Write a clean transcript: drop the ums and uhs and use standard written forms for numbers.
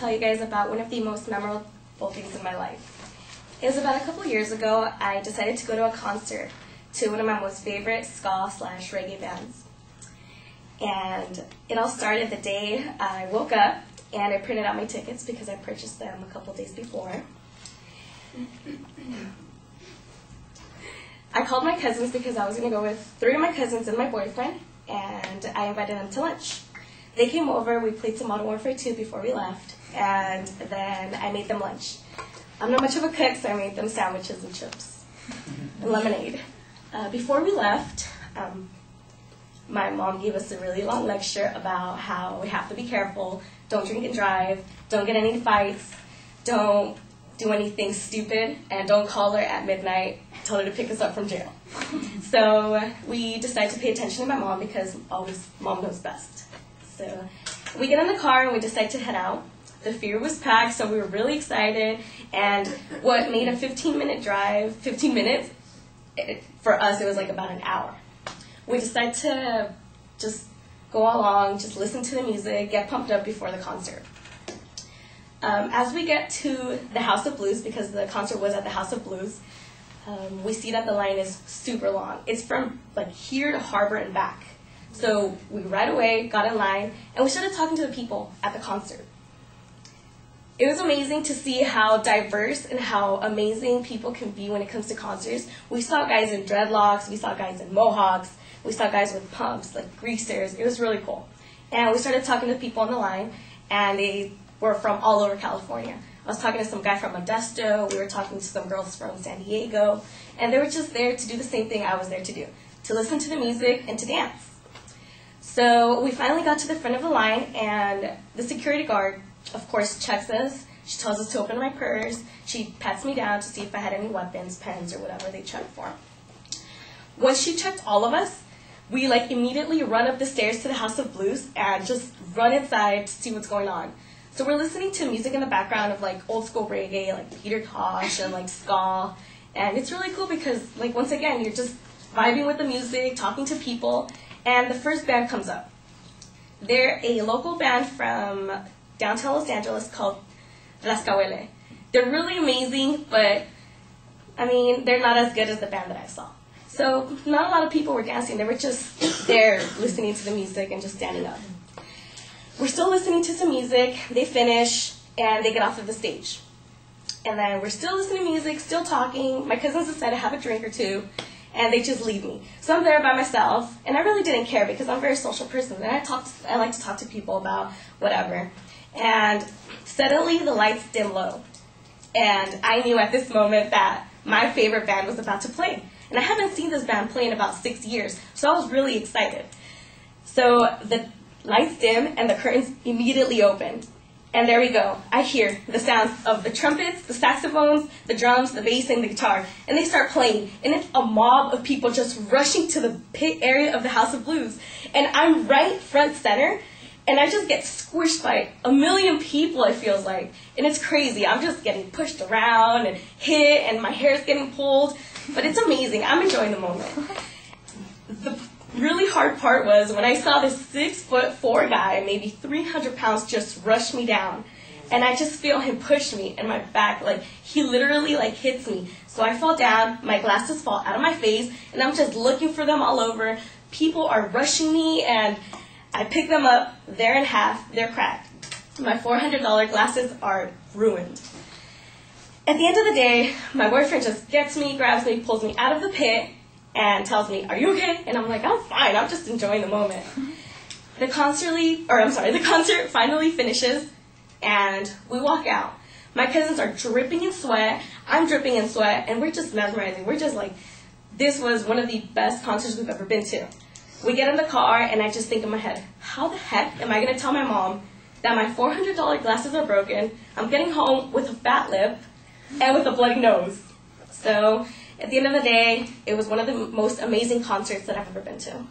tell you guys about one of the most memorable things in my life. It was about a couple years ago. I decided to go to a concert to one of my most favorite ska/reggae bands. And it all started the day I woke up and I printed out my tickets because I purchased them a couple days before. I called my cousins because I was going to go with 3 of my cousins and my boyfriend, and I invited them to lunch. They came over, we played some Modern Warfare 2 before we left, and then I made them lunch. I'm not much of a cook, so I made them sandwiches and chips and lemonade. Before we left, my mom gave us a really long lecture about how we have to be careful, don't drink and drive, don't get any fights, don't do anything stupid, and don't call her at midnight, tell her to pick us up from jail. So we decided to pay attention to my mom because always mom knows best. So we get in the car and we decide to head out. The fear was packed, so we were really excited, and what made a 15-minute drive, 15 minutes, for us it was like about an hour. We decided to just go along, just listen to the music, get pumped up before the concert. As we get to the House of Blues, because the concert was at the House of Blues, we see that the line is super long. It's from like here to Harbor and back. So we right away got in line, and we started talking to the people at the concert. It was amazing to see how diverse and how amazing people can be when it comes to concerts. We saw guys in dreadlocks, we saw guys in mohawks, we saw guys with pumps, like greasers. It was really cool. And we started talking to people on the line, and they were from all over California. I was talking to some guy from Modesto, we were talking to some girls from San Diego, and they were just there to do the same thing I was there to do, to listen to the music and to dance. So we finally got to the front of the line, and the security guard, of course, checks us. She tells us to open my purse. She pats me down to see if I had any weapons, pens, or whatever they checked for. Once she checked all of us, we immediately run up the stairs to the House of Blues and just run inside to see what's going on. So we're listening to music in the background of old school reggae, like Peter Tosh and ska. And it's really cool because once again, you're just vibing with the music, talking to people, and the first band comes up. They're a local band from downtown Los Angeles called Rascahuele. They're really amazing, but I mean, they're not as good as the band that I saw. So not a lot of people were dancing. They were just there listening to the music and just standing up. We're still listening to some music. They finish, and they get off of the stage. And then we're still listening to music, still talking. My cousins decide to have a drink or two, and they just leave me. So I'm there by myself, and I really didn't care because I'm a very social person, and I like to talk to people about whatever. And suddenly the lights dim low, and I knew at this moment that my favorite band was about to play. And I haven't seen this band play in about 6 years, so I was really excited. So the lights dim, and the curtains immediately open. And there we go. I hear the sounds of the trumpets, the saxophones, the drums, the bass, and the guitar. And they start playing. And it's a mob of people just rushing to the pit area of the House of Blues. And I'm right front center. And I just get squished by a million people, it feels like. And it's crazy. I'm just getting pushed around and hit, and my hair's getting pulled. But it's amazing. I'm enjoying the moment. The really hard part was when I saw this 6'4" guy, maybe 300 pounds, just rush me down. And I just feel him push me in my back. He literally hits me. So I fall down, my glasses fall out of my face, and I'm just looking for them all over. People are rushing me, and I pick them up. They're in half. They're cracked. My $400 glasses are ruined. At the end of the day, my boyfriend just gets me, grabs me, pulls me out of the pit, and tells me, "Are you okay?" And I'm like, "I'm fine. I'm just enjoying the moment." The concert finally finishes, and we walk out. My cousins are dripping in sweat. I'm dripping in sweat, and we're just mesmerizing. We're just this was one of the best concerts we've ever been to. We get in the car, and I just think in my head, how the heck am I going to tell my mom that my $400 glasses are broken, I'm getting home with a fat lip, and with a bloody nose? So at the end of the day, it was one of the most amazing concerts that I've ever been to.